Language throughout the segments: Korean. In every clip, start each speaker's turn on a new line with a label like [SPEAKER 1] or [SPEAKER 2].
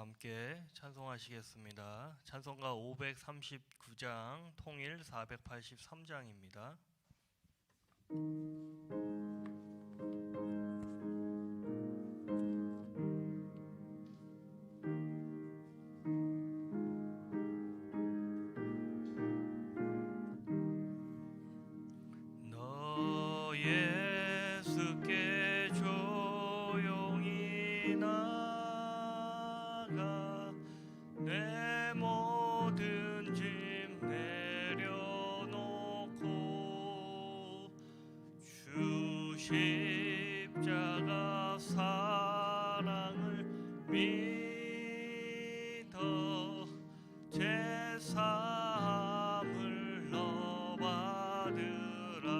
[SPEAKER 1] 함께 찬송하시겠습니다. 찬송가 539장, 통일 483장입니다. 너 예수께 조용히 나가 내 모든 짐 내려놓고 주 십자가 사랑을 믿어 제사함을 너 받으라.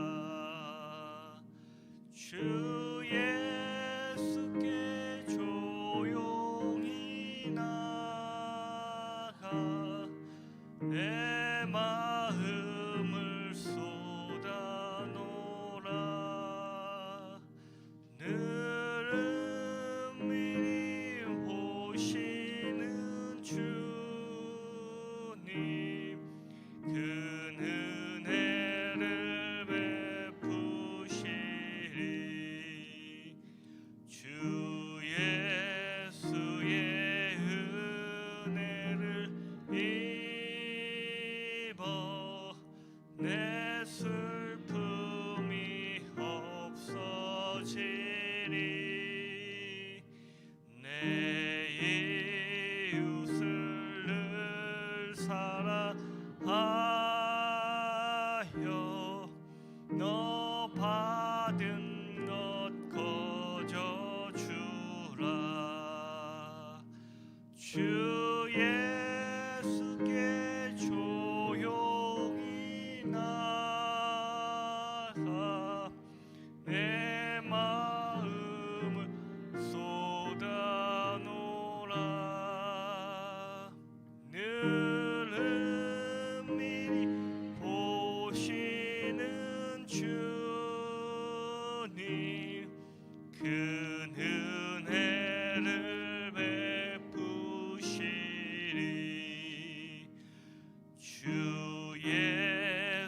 [SPEAKER 1] 주 예수께 조용히 나가 내 마음을 쏟아놓으라. 늘 은밀히 보시는 주님 큰 은혜를 베푸시리. 주 예수의 은혜를 입어 내 슬픔이 없어지리. 내 이웃을 늘 사랑하여 너 받은 것 거저 주라. 주 예수께 조용히 나가 내 마음을 쏟아놓으라. 늘 은밀히 보시는 주님 큰 은혜를 베푸시리. 주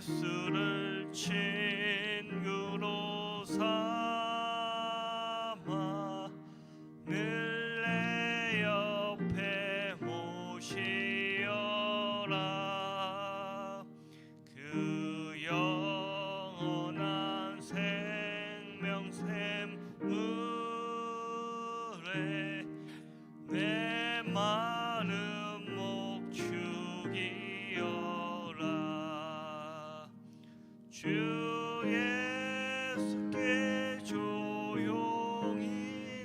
[SPEAKER 1] 예수를 친구로 삼아 늘 내 옆에 모시어라. 그 영원한 생명 샘물에 내 마른 목 죽이어라. 주 예수께 조용히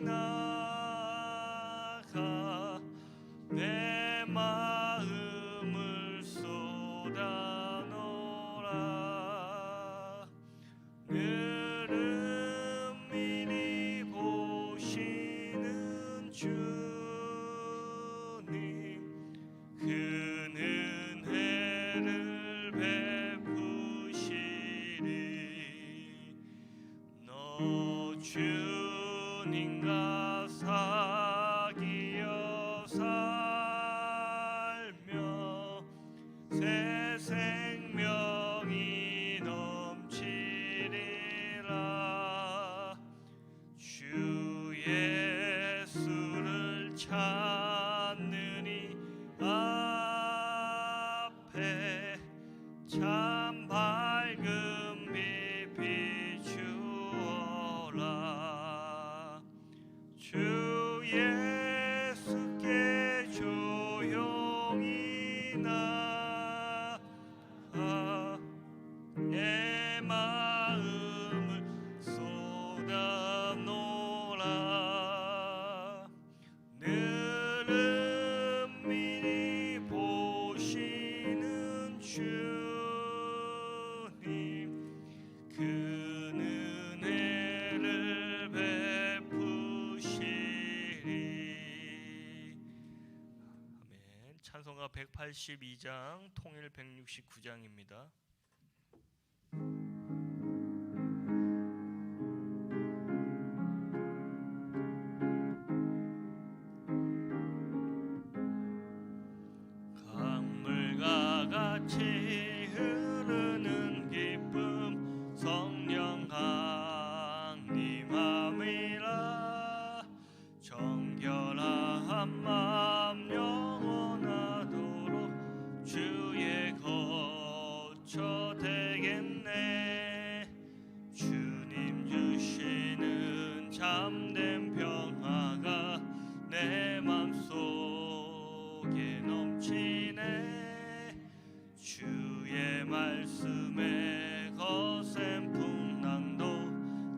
[SPEAKER 1] 나가 내 마음을 쏟아놓으라. 늘 은밀히 보시는 주님 큰 은혜를 베푸시리. 너 주님과 사귀어 살며 새 생명이 넘치리라. 주 예수를 찾느니 앞에 참 밝은 빛 비추어라. 주 예수께 조용히 나가 내 마음을 쏟아놓으라. 늘 은밀히 보시는 주님 큰 은혜를 베푸시리. 아멘. 찬송가 182장, 통일 169장입니다.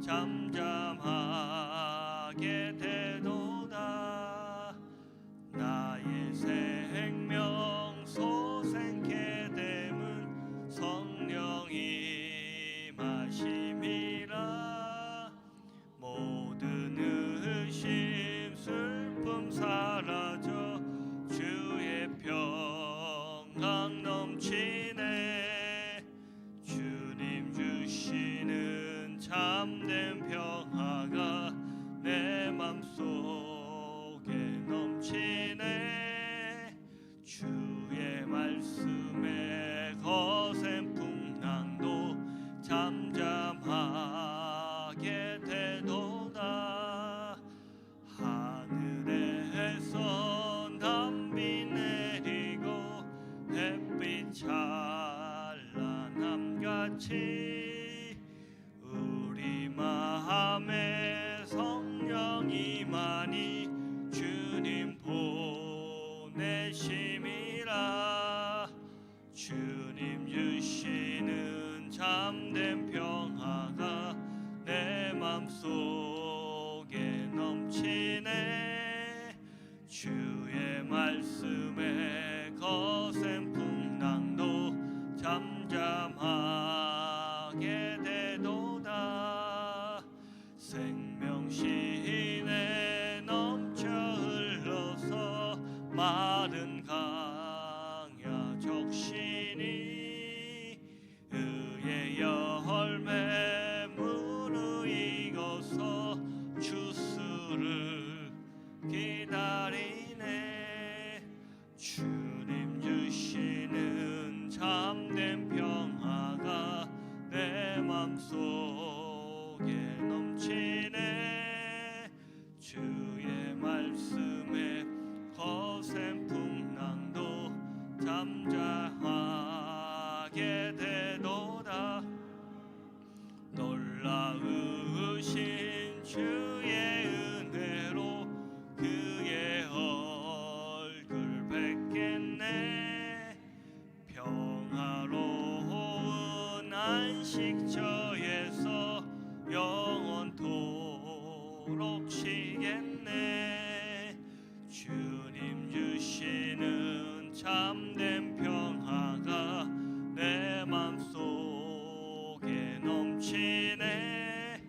[SPEAKER 1] 잠잠하게 되도다. 나의 생명 소생케 됨은 성령이 마심이라. 모든 의심 슬픔 사라져 주의 평강 넘치네. 주님 주시는 참된 평화가 내 맘속에 넘치네. 주의 말씀에 거센 풍랑도 잠잠하게 되도다. 하늘에서 단비 내리고 햇빛 찬란함같이 우리 마음에 성령이 많이 주님 보내심이라. 주님 주시는 참된 평화가 내 맘속에 넘치네. 주의 말씀에 거센 풍랑도 잠잠하게 되도다. 생명신에 넘쳐 흘러서 마른 강야 적시니 의의 열매 무르익어서 주스를 기다리네. 주님 주시는 참된 평화가 내 맘속에 넘치네. 주의 말씀에 거센 풍랑도 잠잠하게 되도다. 놀라우신 주의 은혜로 그의 얼굴 뵙겠네. 평화로운 안식처에서 영원토록 쉬겠네. 주님 주시는 참된 평화가 내 맘속에 넘치네.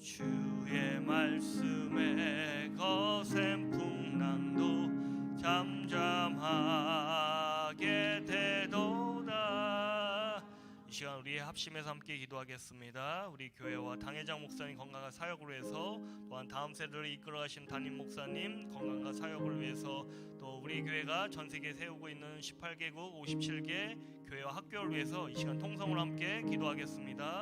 [SPEAKER 1] 주의 말씀에 거센 풍랑도 잠잠하게 되도다. 이 시간 우리 합심해서 함께 기도하겠습니다. 우리 교회와 당회장 목사님 건강과 사역을 위해서, 또한 다음 세대를 이끌어가신 담임 목사님 건강과 사역을 위해서, 또 우리 교회가 전 세계에 세우고 있는 18개국 57개 교회와 학교를 위해서 이 시간 통성으로 함께 기도하겠습니다.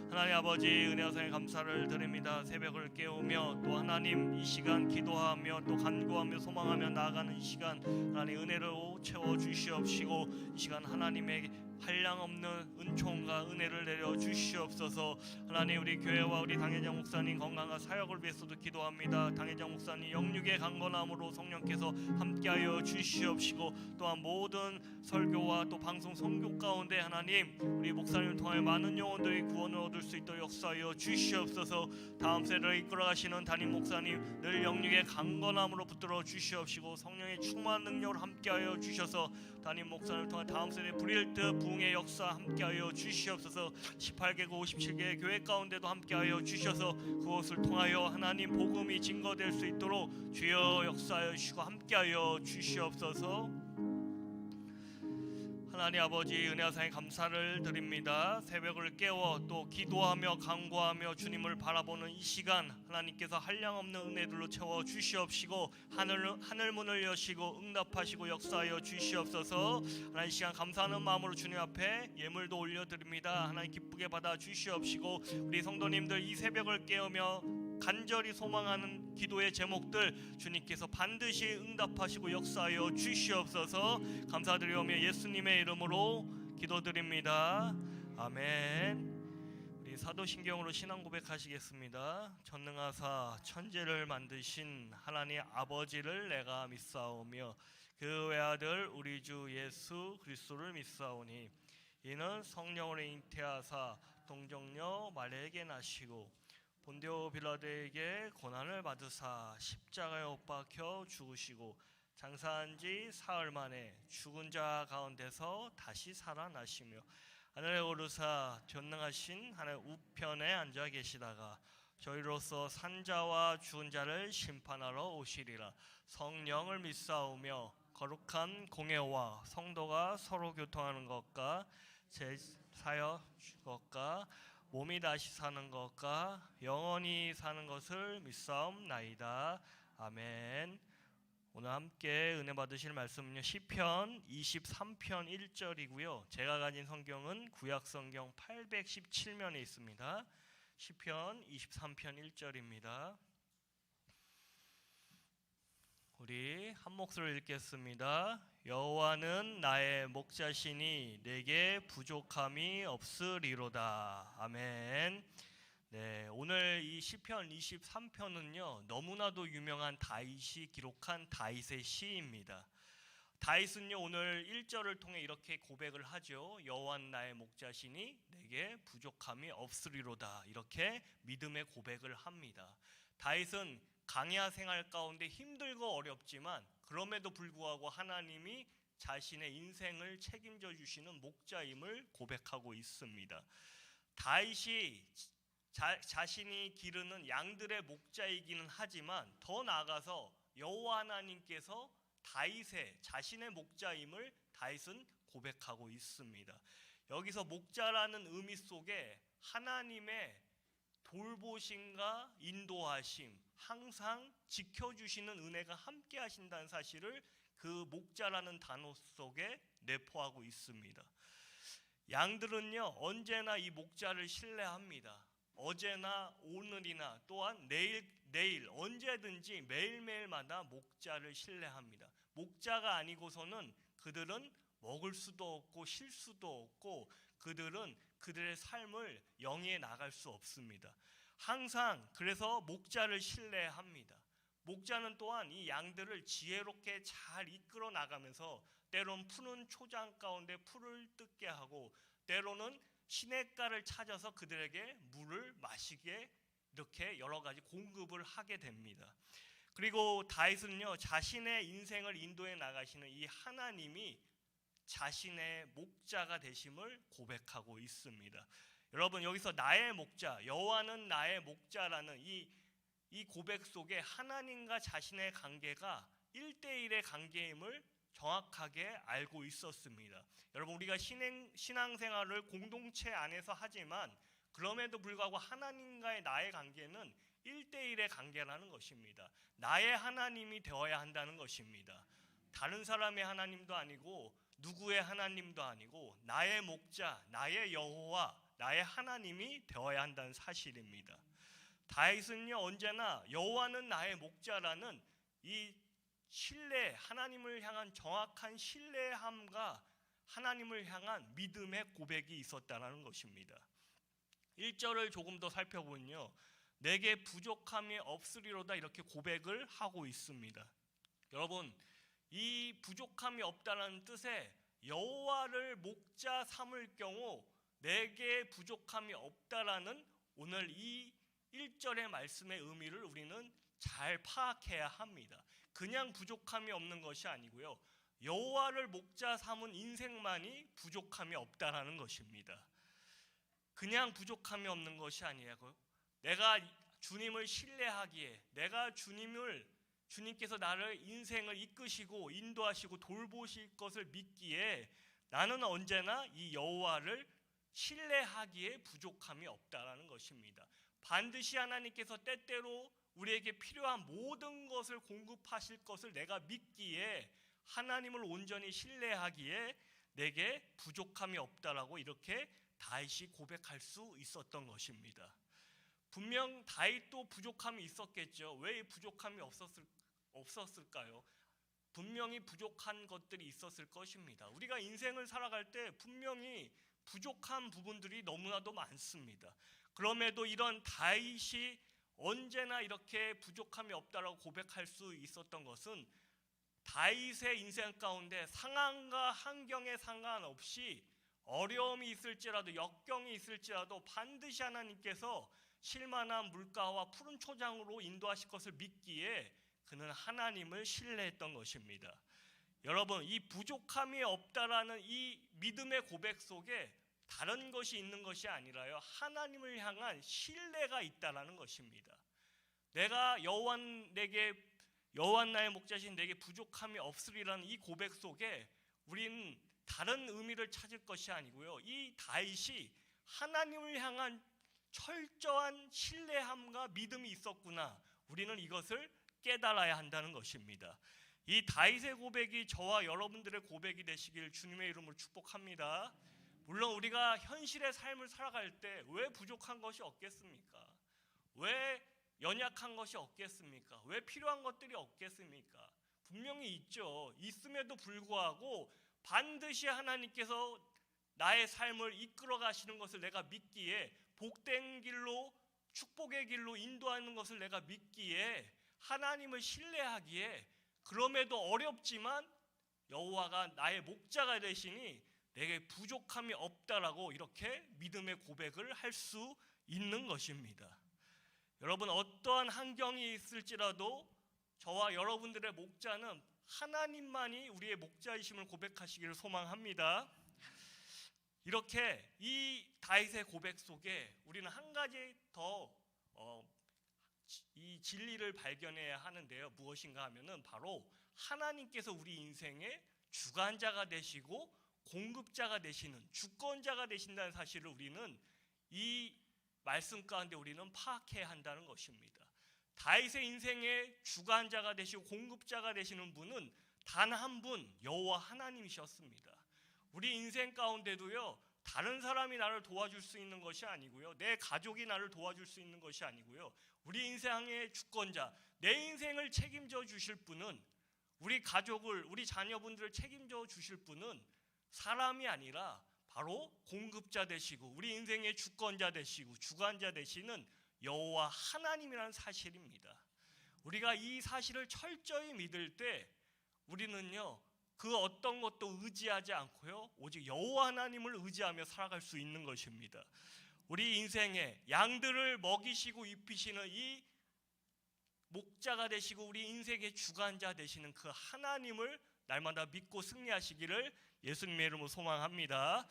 [SPEAKER 1] 하나님 아버지, 은혜와 사랑에 감사를 드립니다. 새벽을 깨우며 또 하나님 이 시간 기도하며 또 간구하며 소망하며 나아가는 이 시간, 하나님 은혜로 채워 주시옵시고 이 시간 하나님의 한량없는 은총과 은혜를 내려 주시옵소서. 하나님 우리 교회와 우리 당회장 목사님 건강과 사역을 위해서도 기도합니다. 당회장 목사님 영육의 강건함으로 성령께서 함께하여 주시옵시고, 또한 모든 설교와 또 방송 선교 가운데 하나님 우리 목사님을 통하여 많은 영혼들이 구원을 얻을 수 있도록 역사하여 주시옵소서. 다음 세대를 이끌어가시는 담임 목사님 늘 영육의 강건함으로 붙들어 주시옵시고, 성령의 충만한 능력을 함께하여 주셔서 담임 목사님을 통해 다음 세대 불일 듯 부흥의 역사 함께하여 주시옵소서. 18개국 57개 교회 가운데도 함께하여 주셔서 그것을 통하여 하나님 복음이 증거될 수 있도록 주여 역사하여 주시고 함께하여 주시옵소서. 하나님 아버지, 은혜와 사랑에 감사를 드립니다. 새벽을 깨워 또 기도하며 간구하며 주님을 바라보는 이 시간, 하나님께서 한량없는 은혜들로 채워 주시옵시고 하늘 문을 여시고 응답하시고 역사하여 주시옵소서. 하나님 이 시간 감사하는 마음으로 주님 앞에 예물도 올려드립니다. 하나님 기쁘게 받아 주시옵시고, 우리 성도님들 이 새벽을 깨우며 간절히 소망하는 기도의 제목들 주님께서 반드시 응답하시고 역사하여 주시옵소서. 감사드리오며 예수님의 이름으로 기도드립니다. 아멘. 우리 사도신경으로 신앙 고백하시겠습니다. 전능하사 천지를 만드신 하나님 아버지를 내가 믿사오며 그 외아들 우리 주 예수 그리스도를 믿사오니 이는 성령으로 잉태하사 동정녀 마리아에게 나시고 본디오 빌라도에게 고난을 받으사 십자가에 못 박혀 죽으시고 장사한 지 사흘 만에 죽은 자 가운데서 다시 살아나시며 하늘에 오르사 전능하신 하늘 우편에 앉아 계시다가 저희로서 산자와 죽은 자를 심판하러 오시리라. 성령을 믿사오며 거룩한 공예와 성도가 서로 교통하는 것과 제사여 것과 몸이 다시 사는 것과 영원히 사는 것을 믿사옵나이다. 아멘. 오늘 함께 은혜 받으실 말씀은요, 시편 23편 1절이고요. 제가 가진 성경은 구약 성경 817면에 있습니다. 시편 23편 1절입니다. 우리 한 목소리로 읽겠습니다. 여호와는 나의 목자시니 내게 부족함이 없으리로다. 아멘. 네, 오늘 이 시편 23편은요 너무나도 유명한 다윗이 기록한 다윗의 시입니다. 다윗은요 오늘 1절을 통해 이렇게 고백을 하죠. 여호와는 나의 목자시니 내게 부족함이 없으리로다. 이렇게 믿음의 고백을 합니다. 다윗은 강야 생활 가운데 힘들고 어렵지만 그럼에도 불구하고 하나님이 자신의 인생을 책임져 주시는 목자임을 고백하고 있습니다. 다윗이 자신이 기르는 양들의 목자이기는 하지만 더 나아가서 여호와 하나님께서 다윗의 자신의 목자임을 다윗은 고백하고 있습니다. 여기서 목자라는 의미 속에 하나님의 돌보심과 인도하심, 항상 지켜주시는 은혜가 함께 하신다는 사실을 그 목자라는 단어 속에 내포하고 있습니다. 양들은요 언제나 이 목자를 신뢰합니다. 어제나 오늘이나 또한 내일 언제든지 매일매일마다 목자를 신뢰합니다. 목자가 아니고서는 그들은 먹을 수도 없고 쉴 수도 없고 그들은 그들의 삶을 영위해 나갈 수 없습니다. 항상 그래서 목자를 신뢰합니다. 목자는 또한 이 양들을 지혜롭게 잘 이끌어 나가면서 때론 푸른 초장 가운데 풀을 뜯게 하고 때로는 시냇가를 찾아서 그들에게 물을 마시게 이렇게 여러 가지 공급을 하게 됩니다. 그리고 다윗은요 자신의 인생을 인도해 나가시는 이 하나님이 자신의 목자가 되심을 고백하고 있습니다. 여러분 여기서 나의 목자, 여호와는 나의 목자라는 이 고백 속에 하나님과 자신의 관계가 1대1의 관계임을 정확하게 알고 있었습니다. 여러분 우리가 신앙생활을 공동체 안에서 하지만 그럼에도 불구하고 하나님과의 나의 관계는 1대1의 관계라는 것입니다. 나의 하나님이 되어야 한다는 것입니다. 다른 사람의 하나님도 아니고 누구의 하나님도 아니고 나의 목자, 나의 여호와, 나의 하나님이 되어야 한다는 사실입니다. 다윗은요 언제나 여호와는 나의 목자라는 이 신뢰, 하나님을 향한 정확한 신뢰함과 하나님을 향한 믿음의 고백이 있었다는 것입니다. 1절을 조금 더 살펴보면요 내게 부족함이 없으리로다 이렇게 고백을 하고 있습니다. 여러분 이 부족함이 없다는 뜻에 여호와를 목자 삼을 경우 내게 부족함이 없다라는 오늘 이 1절의 말씀의 의미를 우리는 잘 파악해야 합니다. 그냥 부족함이 없는 것이 아니고요 여호와를 목자 삼은 인생만이 부족함이 없다라는 것입니다. 그냥 부족함이 없는 것이 아니고 내가 주님을 신뢰하기에 내가 주님께서 나를 인생을 이끄시고 인도하시고 돌보실 것을 믿기에 나는 언제나 이 여호와를 신뢰하기에 부족함이 없다라는 것입니다. 반드시 하나님께서 때때로 우리에게 필요한 모든 것을 공급하실 것을 내가 믿기에 하나님을 온전히 신뢰하기에 내게 부족함이 없다라고 이렇게 다윗이 고백할 수 있었던 것입니다. 분명 다윗도 부족함이 있었겠죠. 왜 부족함이 없었을까요? 분명히 부족한 것들이 있었을 것입니다. 우리가 인생을 살아갈 때 분명히 부족한 부분들이 너무나도 많습니다. 그럼에도 이런 다윗이 언제나 이렇게 부족함이 없다라고 고백할 수 있었던 것은 다윗의 인생 가운데 상황과 환경에 상관없이 어려움이 있을지라도 역경이 있을지라도 반드시 하나님께서 쉴만한 물가와 푸른 초장으로 인도하실 것을 믿기에 그는 하나님을 신뢰했던 것입니다. 여러분, 이 부족함이 없다라는 이 믿음의 고백 속에 다른 것이 있는 것이 아니라요, 하나님을 향한 신뢰가 있다라는 것입니다. 내가 여호와 나의 목자신 내게 부족함이 없으리라는 이 고백 속에 우리는 다른 의미를 찾을 것이 아니고요, 이 다윗이 하나님을 향한 철저한 신뢰함과 믿음이 있었구나, 우리는 이것을 깨달아야 한다는 것입니다. 이 다윗의 고백이 저와 여러분들의 고백이 되시길 주님의 이름으로 축복합니다. 물론 우리가 현실의 삶을 살아갈 때 왜 부족한 것이 없겠습니까? 왜 연약한 것이 없겠습니까? 왜 필요한 것들이 없겠습니까? 분명히 있죠. 있음에도 불구하고 반드시 하나님께서 나의 삶을 이끌어 가시는 것을 내가 믿기에, 복된 길로, 축복의 길로 인도하는 것을 내가 믿기에, 하나님을 신뢰하기에, 그럼에도 어렵지만 여호와가 나의 목자가 되시니 내게 부족함이 없다라고 이렇게 믿음의 고백을 할 수 있는 것입니다. 여러분, 어떠한 환경이 있을지라도 저와 여러분들의 목자는 하나님만이 우리의 목자이심을 고백하시기를 소망합니다. 이렇게 이 다윗의 고백 속에 우리는 한 가지 더 이 진리를 발견해야 하는데요, 무엇인가 하면은 바로 하나님께서 우리 인생의 주관자가 되시고 공급자가 되시는, 주권자가 되신다는 사실을 우리는 이 말씀 가운데 우리는 파악해야 한다는 것입니다. 다윗의 인생의 주관자가 되시고 공급자가 되시는 분은 단 한 분, 여호와 하나님이셨습니다. 우리 인생 가운데도요, 다른 사람이 나를 도와줄 수 있는 것이 아니고요, 내 가족이 나를 도와줄 수 있는 것이 아니고요, 우리 인생의 주권자, 내 인생을 책임져 주실 분은, 우리 가족을, 우리 자녀분들을 책임져 주실 분은 사람이 아니라 바로 공급자 되시고 우리 인생의 주권자 되시고 주관자 되시는 여호와 하나님이라는 사실입니다. 우리가 이 사실을 철저히 믿을 때 우리는요, 그 어떤 것도 의지하지 않고요, 오직 여호와 하나님을 의지하며 살아갈 수 있는 것입니다. 우리 인생에 양들을 먹이시고 입히시는 이 목자가 되시고 우리 인생의 주관자 되시는 그 하나님을 날마다 믿고 승리하시기를 예수님의 이름으로 소망합니다.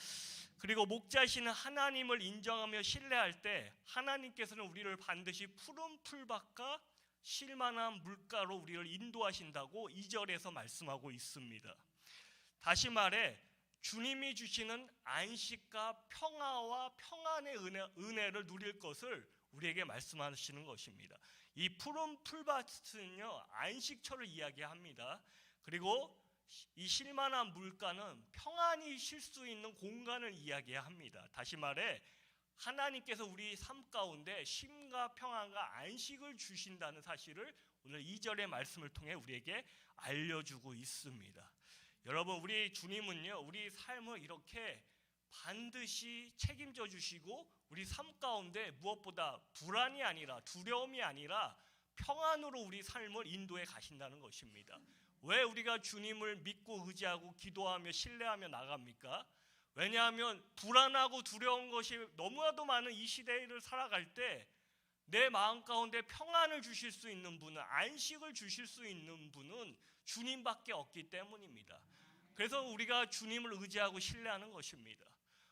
[SPEAKER 1] 그리고 목자이신 하나님을 인정하며 신뢰할 때 하나님께서는 우리를 반드시 푸른 풀밭과 쉴만한 물가로 우리를 인도하신다고 2절에서 말씀하고 있습니다. 다시 말해 주님이 주시는 안식과 평화와 평안의 은혜를 누릴 것을 우리에게 말씀하시는 것입니다. 이 푸른 풀밭은요, 안식처를 이야기합니다. 그리고 이 쉴만한 물가는 평안히 쉴 수 있는 공간을 이야기합니다. 다시 말해 하나님께서 우리 삶 가운데 쉼과 평안과 안식을 주신다는 사실을 오늘 2절의 말씀을 통해 우리에게 알려주고 있습니다. 여러분, 우리 주님은요, 우리 삶을 이렇게 반드시 책임져 주시고 우리 삶 가운데 무엇보다 불안이 아니라, 두려움이 아니라 평안으로 우리 삶을 인도해 가신다는 것입니다. 왜 우리가 주님을 믿고 의지하고 기도하며 신뢰하며 나갑니까? 왜냐하면 불안하고 두려운 것이 너무나도 많은 이 시대를 살아갈 때 내 마음 가운데 평안을 주실 수 있는 분은, 안식을 주실 수 있는 분은 주님밖에 없기 때문입니다. 그래서 우리가 주님을 의지하고 신뢰하는 것입니다.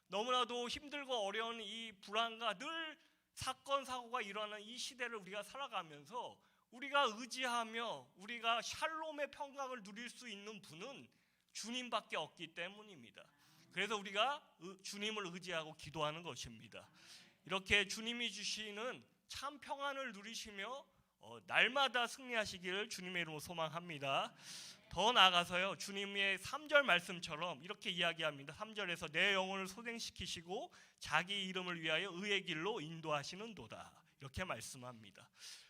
[SPEAKER 1] 너무나도 힘들고 어려운 이 불안과 늘 사건 사고가 일어나는 이 시대를 우리가 살아가면서 우리가 의지하며 우리가 샬롬의 평강을 누릴 수 있는 분은 주님밖에 없기 때문입니다. 그래서 우리가 주님을 의지하고 기도하는 것입니다. 이렇게 주님이 주시는 참 평안을 누리시며 날마다 승리하시기를 주님의 이름으로 소망합니다. 더 나아가서요, 주님의 3절 말씀처럼 이렇게 이야기합니다. 3절에서 내 영혼을 소생시키시고 자기 이름을 위하여 의의 길로 인도하시는도다, 이렇게 말씀합니다.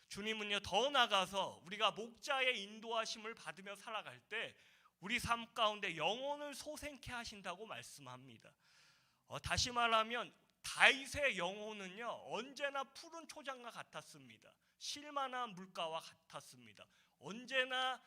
[SPEAKER 1] 주님은요, 더 나아가서 우리가 목자의 인도하심을 받으며 살아갈 때 우리 삶 가운데 영혼을 소생케 하신다고 말씀합니다. 다시 말하면 다윗의 영혼은요, 언제나 푸른 초장과 같았습니다. 쉴만한 물가와 같았습니다. 언제나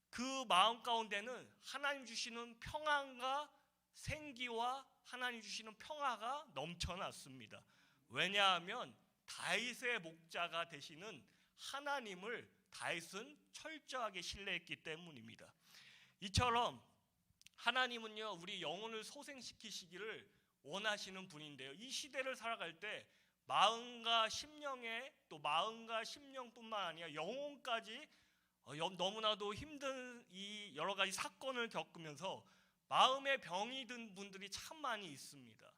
[SPEAKER 1] 그 마음 가운데는 하나님 주시는 평안과 생기와 하나님 주시는 평화가 넘쳐났습니다. 왜냐하면 다윗의 목자가 되시는 하나님을 다윗은 철저하게 신뢰했기 때문입니다. 이처럼 하나님은요, 우리 영혼을 소생시키시기를 원하시는 분인데요, 이 시대를 살아갈 때 마음과 심령에, 또 마음과 심령뿐만 아니라 영혼까지 너무나도 힘든 이 여러 가지 사건을 겪으면서 마음의 병이 든 분들이 참 많이 있습니다.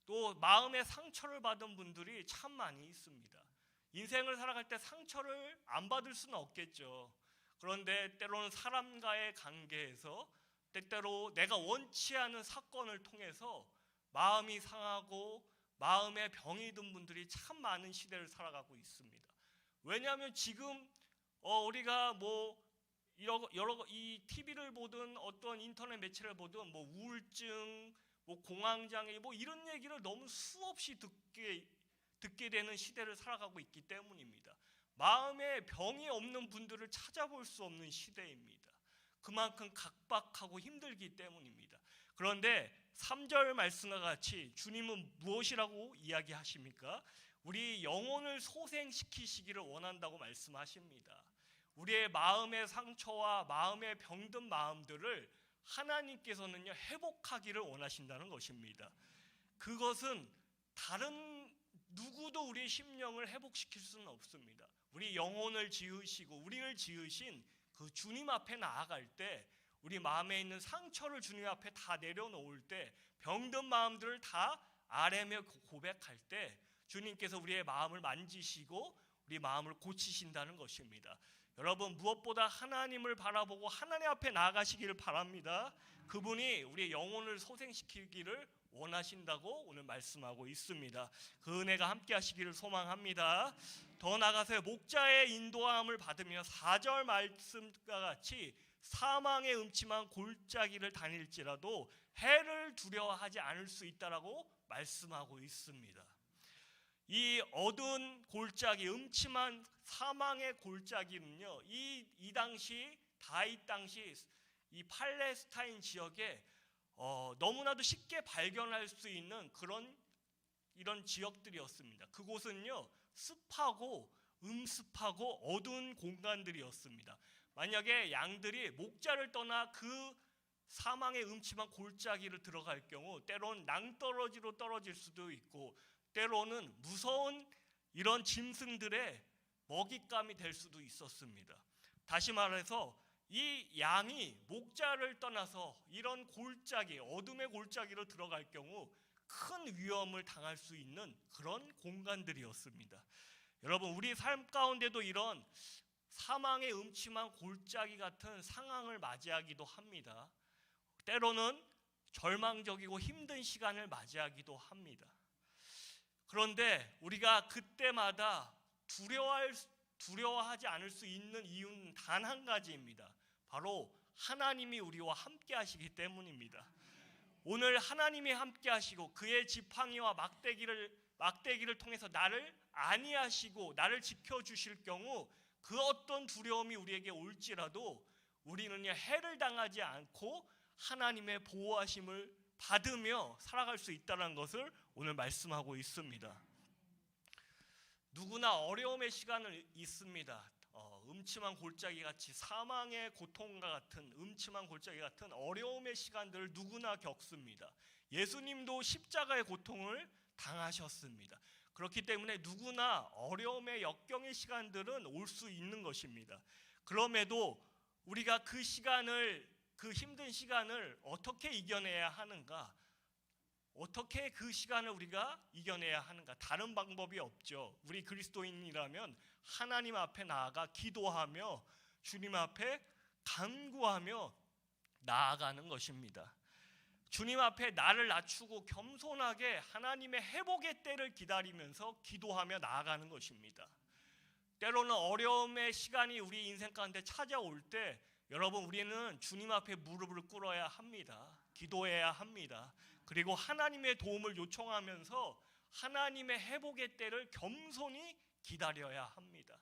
[SPEAKER 1] 또 마음의 상처를 받은 분들이 참 많이 있습니다. 인생을 살아갈 때 상처를 안 받을 수는 없겠죠. 그런데 때로는 사람과의 관계에서, 때때로 내가 원치 않은 사건을 통해서 마음이 상하고 마음의 병이 든 분들이 참 많은 시대를 살아가고 있습니다. 왜냐하면 지금 우리가 뭐 여러 이 TV를 보든 어떤 인터넷 매체를 보든 뭐 우울증, 뭐 공황장애, 뭐 이런 얘기를 너무 수없이 듣게 되는 시대를 살아가고 있기 때문입니다. 마음에 병이 없는 분들을 찾아볼 수 없는 시대입니다. 그만큼 각박하고 힘들기 때문입니다. 그런데 3절 말씀과 같이 주님은 무엇이라고 이야기하십니까? 우리 영혼을 소생시키시기를 원한다고 말씀하십니다. 우리의 마음의 상처와 마음의 병든 마음들을 하나님께서는요, 회복하기를 원하신다는 것입니다. 그것은 다른 누구도 우리의 심령을 회복시킬 수는 없습니다. 우리 영혼을 지으시고 우리를 지으신 그 주님 앞에 나아갈 때, 우리 마음에 있는 상처를 주님 앞에 다 내려놓을 때, 병든 마음들을 다 아뢰며 고백할 때 주님께서 우리의 마음을 만지시고 우리 마음을 고치신다는 것입니다. 여러분, 무엇보다 하나님을 바라보고 하나님 앞에 나아가시기를 바랍니다. 그분이 우리의 영혼을 소생시키기를 원하신다고 오늘 말씀하고 있습니다. 그 은혜가 함께 하시기를 소망합니다. 더 나아가서 목자의 인도함을 받으며 4절 말씀과 같이 사망의 음침한 골짜기를 다닐지라도 해를 두려워하지 않을 수 있다라고 말씀하고 있습니다. 이 어두운 골짜기, 음침한 사망의 골짜기는요, 이 당시 다윗 당시 이 팔레스타인 지역에 너무나도 쉽게 발견할 수 있는 이런 지역들이었습니다. 그곳은요, 습하고 음습하고 어두운 공간들이었습니다. 만약에 양들이 목자를 떠나 그 사망의 음침한 골짜기를 들어갈 경우 때로는 낭떠러지로 떨어질 수도 있고, 때로는 무서운 이런 짐승들의 먹잇감이 될 수도 있었습니다. 다시 말해서 이 양이 목자를 떠나서 이런 골짜기, 어둠의 골짜기로 들어갈 경우 큰 위험을 당할 수 있는 그런 공간들이었습니다. 여러분, 우리 삶 가운데도 이런 사망의 음침한 골짜기 같은 상황을 맞이하기도 합니다. 때로는 절망적이고 힘든 시간을 맞이하기도 합니다. 그런데 우리가 그때마다 두려워하지 않을 수 있는 이유는 단 한 가지입니다. 바로 하나님이 우리와 함께 하시기 때문입니다. 오늘 하나님이 함께 하시고 그의 지팡이와 막대기를 통해서 나를 안위하시고 나를 지켜주실 경우, 그 어떤 두려움이 우리에게 올지라도 우리는요, 해를 당하지 않고 하나님의 보호하심을 받으며 살아갈 수 있다는 것을 오늘 말씀하고 있습니다. 누구나 어려움의 시간은 있습니다. 음침한 골짜기 같이, 사망의 고통과 같은 음침한 골짜기 같은 어려움의 시간들을 누구나 겪습니다. 예수님도 십자가의 고통을 당하셨습니다. 그렇기 때문에 누구나 어려움의 역경의 시간들은 올 수 있는 것입니다. 그럼에도 우리가 그 힘든 시간을 어떻게 이겨내야 하는가? 어떻게 그 시간을 우리가 이겨내야 하는가? 다른 방법이 없죠. 우리 그리스도인이라면 하나님 앞에 나아가 기도하며 주님 앞에 간구하며 나아가는 것입니다. 주님 앞에 나를 낮추고 겸손하게 하나님의 회복의 때를 기다리면서 기도하며 나아가는 것입니다. 때로는 어려움의 시간이 우리 인생 가운데 찾아올 때, 여러분, 우리는 주님 앞에 무릎을 꿇어야 합니다. 기도해야 합니다. 그리고 하나님의 도움을 요청하면서 하나님의 회복의 때를 겸손히 기다려야 합니다.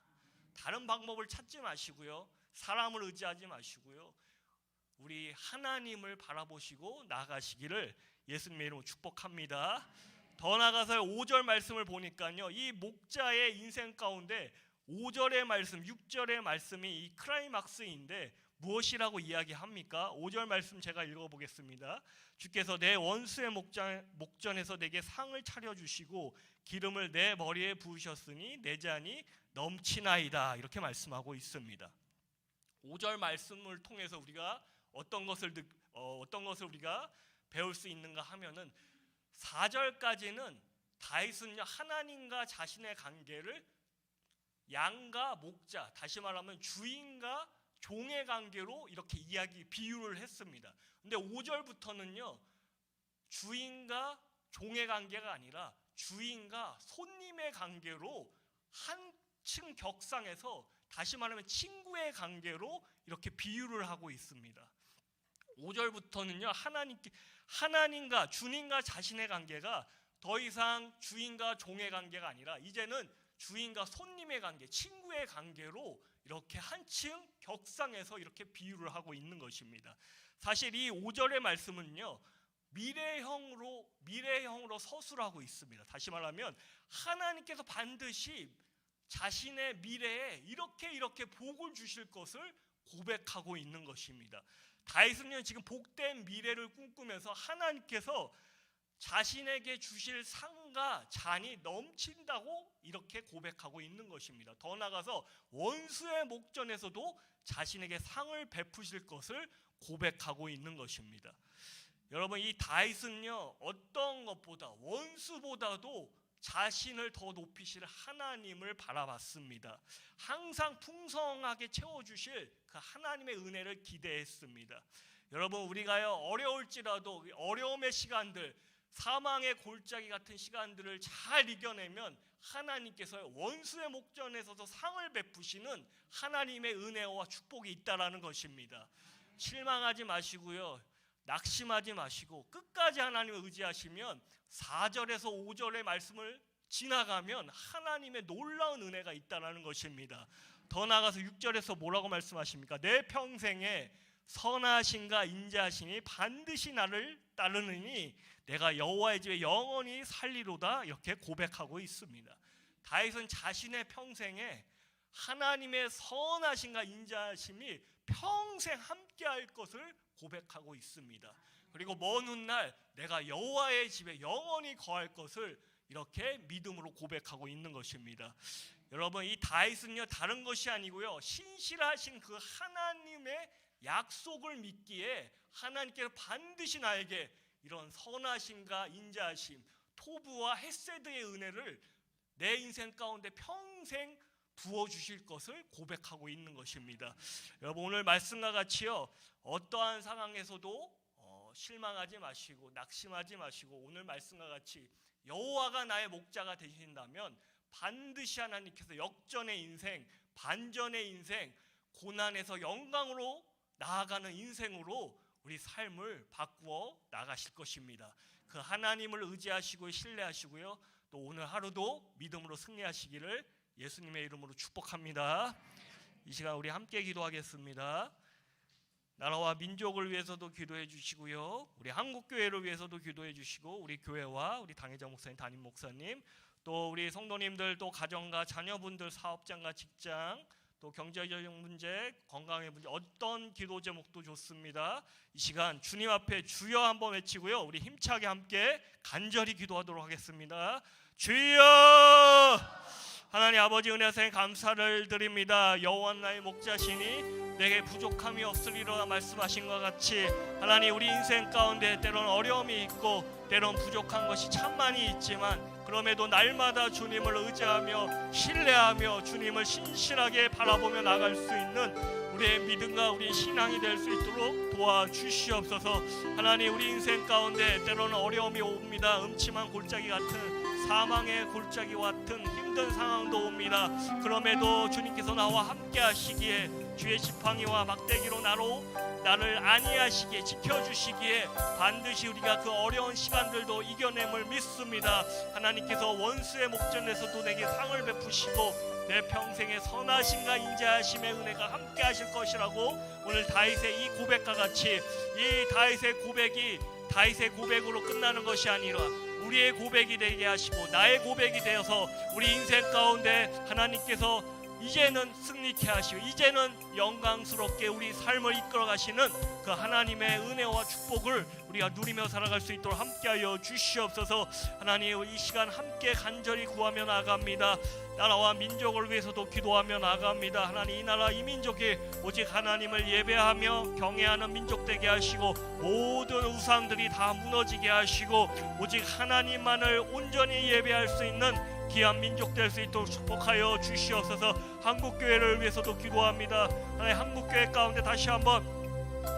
[SPEAKER 1] 다른 방법을 찾지 마시고요, 사람을 의지하지 마시고요, 우리 하나님을 바라보시고 나아가시기를 예수님의 이름으로 축복합니다. 더 나가서 5절 말씀을 보니까요, 이 목자의 인생 가운데 5절의 말씀, 6절의 말씀이 이 클라이막스인데 무엇이라고 이야기합니까? 5절 말씀 제가 읽어보겠습니다. 주께서 내 원수의 목전에서 내게 상을 차려주시고 기름을 내 머리에 부으셨으니 내 잔이 넘치나이다, 이렇게 말씀하고 있습니다. 5절 말씀을 통해서 우리가 어떤 것을 우리가 배울 수 있는가 하면은 4절까지는 다윗은요, 하나님과 자신의 관계를 양과 목자, 다시 말하면 주인과 종의 관계로 이렇게 비유를 했습니다. 근데 5절부터는요, 주인과 종의 관계가 아니라 주인과 손님의 관계로 한층 격상해서, 다시 말하면 친구의 관계로 이렇게 비유를 하고 있습니다. 5절부터는요, 하나님과 주님과 자신의 관계가 더 이상 주인과 종의 관계가 아니라 이제는 주인과 손님의 관계, 친구의 관계로 이렇게 한층 격상해서 이렇게 비유를 하고 있는 것입니다. 사실 이 5절의 말씀은요, 미래형으로 서술하고 있습니다. 다시 말하면 하나님께서 반드시 자신의 미래에 이렇게 복을 주실 것을 고백하고 있는 것입니다. 다윗은요, 지금 복된 미래를 꿈꾸면서 하나님께서 자신에게 주실 상과 잔이 넘친다고 이렇게 고백하고 있는 것입니다. 더 나아가서 원수의 목전에서도 자신에게 상을 베푸실 것을 고백하고 있는 것입니다. 여러분, 이 다윗은요, 어떤 것보다 원수보다도 자신을 더 높이실 하나님을 바라봤습니다. 항상 풍성하게 채워주실 그 하나님의 은혜를 기대했습니다. 여러분, 우리가요, 어려울지라도 어려움의 시간들, 사망의 골짜기 같은 시간들을 잘 이겨내면 하나님께서 원수의 목전에서도 상을 베푸시는 하나님의 은혜와 축복이 있다라는 것입니다. 실망하지 마시고요, 낙심하지 마시고 끝까지 하나님을 의지하시면 4절에서 5절의 말씀을 지나가면 하나님의 놀라운 은혜가 있다는 것입니다. 더 나아가서 6절에서 뭐라고 말씀하십니까? 내 평생에 선하심과 인자하심이 반드시 나를 따르느니 내가 여호와의 집에 영원히 살리로다, 이렇게 고백하고 있습니다. 다윗은 자신의 평생에 하나님의 선하심과 인자하심이 평생 함께할 것을 고백하고 있습니다. 그리고 먼 훗날 내가 여호와의 집에 영원히 거할 것을 이렇게 믿음으로 고백하고 있는 것입니다. 여러분, 이 다윗은요, 다른 것이 아니고요, 신실하신 그 하나님의 약속을 믿기에 하나님께서 반드시 나에게 이런 선하심과 인자하심, 토부와 헤세드의 은혜를 내 인생 가운데 평생 부어주실 것을 고백하고 있는 것입니다. 여러분, 오늘 말씀과 같이요, 어떠한 상황에서도 실망하지 마시고 낙심하지 마시고, 오늘 말씀과 같이 여호와가 나의 목자가 되신다면 반드시 하나님께서 역전의 인생, 반전의 인생, 고난에서 영광으로 나아가는 인생으로 우리 삶을 바꾸어 나가실 것입니다. 그 하나님을 의지하시고 신뢰하시고요, 또 오늘 하루도 믿음으로 승리하시기를 예수님의 이름으로 축복합니다. 이 시간 우리 함께 기도하겠습니다. 나라와 민족을 위해서도 기도해 주시고요, 우리 한국교회를 위해서도 기도해 주시고, 우리 교회와 우리 당회장 목사님, 담임 목사님, 또 우리 성도님들, 또 가정과 자녀분들, 사업장과 직장, 또 경제적 문제, 건강의 문제, 어떤 기도 제목도 좋습니다. 이 시간 주님 앞에 주여 한번 외치고요, 우리 힘차게 함께 간절히 기도하도록 하겠습니다. 주여! 하나님 아버지, 은혜하사 감사를 드립니다. 여호와 나의 목자시니 내게 부족함이 없으리라 말씀하신 것 같이, 하나님, 우리 인생 가운데 때론 어려움이 있고 때론 부족한 것이 참 많이 있지만 그럼에도 날마다 주님을 의지하며 신뢰하며 주님을 신실하게 바라보며 나갈 수 있는 우리의 믿음과 우리의 신앙이 될 수 있도록 도와주시옵소서. 하나님, 우리 인생 가운데 때로는 어려움이 옵니다. 음침한 골짜기 같은, 사망의 골짜기 같은 힘든 상황도 옵니다. 그럼에도 주님께서 나와 함께 하시기에, 주의 지팡이와 막대기로 나를 안위하시기에, 지켜주시기에 반드시 우리가 그 어려운 시간들도 이겨냄을 믿습니다. 하나님께서 원수의 목전에서도 내게 상을 베푸시고 내 평생의 선하심과 인자하심의 은혜가 함께 하실 것이라고, 오늘 다윗의 이 고백과 같이 이 다윗의 고백이 다윗의 고백으로 끝나는 것이 아니라 우리의 고백이 되게 하시고 나의 고백이 되어서 우리 인생 가운데 하나님께서 이제는 승리케 하시고 이제는 영광스럽게 우리 삶을 이끌어 가시는 그 하나님의 은혜와 축복을 우리가 누리며 살아갈 수 있도록 함께하여 주시옵소서. 하나님, 이 시간 함께 간절히 구하며 나아갑니다. 나라와 민족을 위해서도 기도하며 나아갑니다. 하나님, 이 나라 이 민족이 오직 하나님을 예배하며 경외하는 민족 되게 하시고 모든 우상들이 다 무너지게 하시고 오직 하나님만을 온전히 예배할 수 있는 귀한 민족 될 수 있도록 축복하여 주시옵소서. 한국교회를 위해서도 기도합니다. 하나님, 한국교회 가운데 다시 한번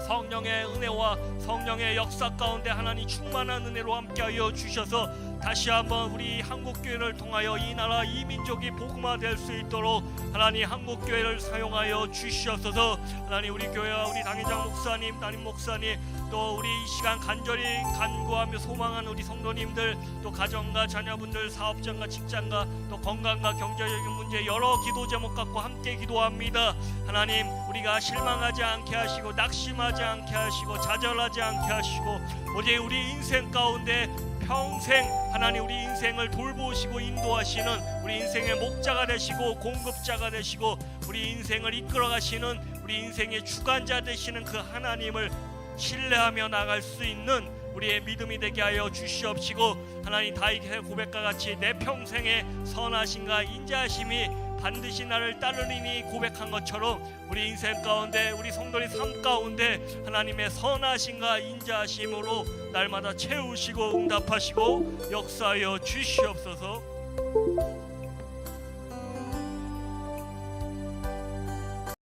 [SPEAKER 1] 성령의 은혜와 성령의 역사 가운데 하나님 충만한 은혜로 함께하여 주셔서 다시 한번 우리 한국교회를 통하여 이 나라 이 민족이 복음화될 수 있도록 하나님 한국교회를 사용하여 주시옵소서. 하나님, 우리 교회와 우리 당회장 목사님, 담임 목사님, 또 우리 이 시간 간절히 간구하며 소망하는 우리 성도님들, 또 가정과 자녀분들, 사업장과 직장과 또 건강과 경제적인 문제 여러 기도 제목 갖고 함께 기도합니다. 하나님, 우리가 실망하지 않게 하시고 낙심하지 않게 하시고 좌절하지 않게 하시고 오직 우리 인생 가운데 평생 하나님 우리 인생을 돌보시고 인도하시는 우리 인생의 목자가 되시고 공급자가 되시고 우리 인생을 이끌어 가시는 우리 인생의 주관자 되시는 그 하나님을 신뢰하며 나갈 수 있는 우리의 믿음이 되게 하여 주시옵시고, 하나님 다윗의 고백과 같이 내 평생의 선하심과 인자하심이 반드시 나를 따르리니 고백한 것처럼 우리 인생 가운데 우리 성도의 삶 가운데 하나님의 선하심과 인자하심으로 날마다 채우시고 응답하시고 역사하여 주시옵소서.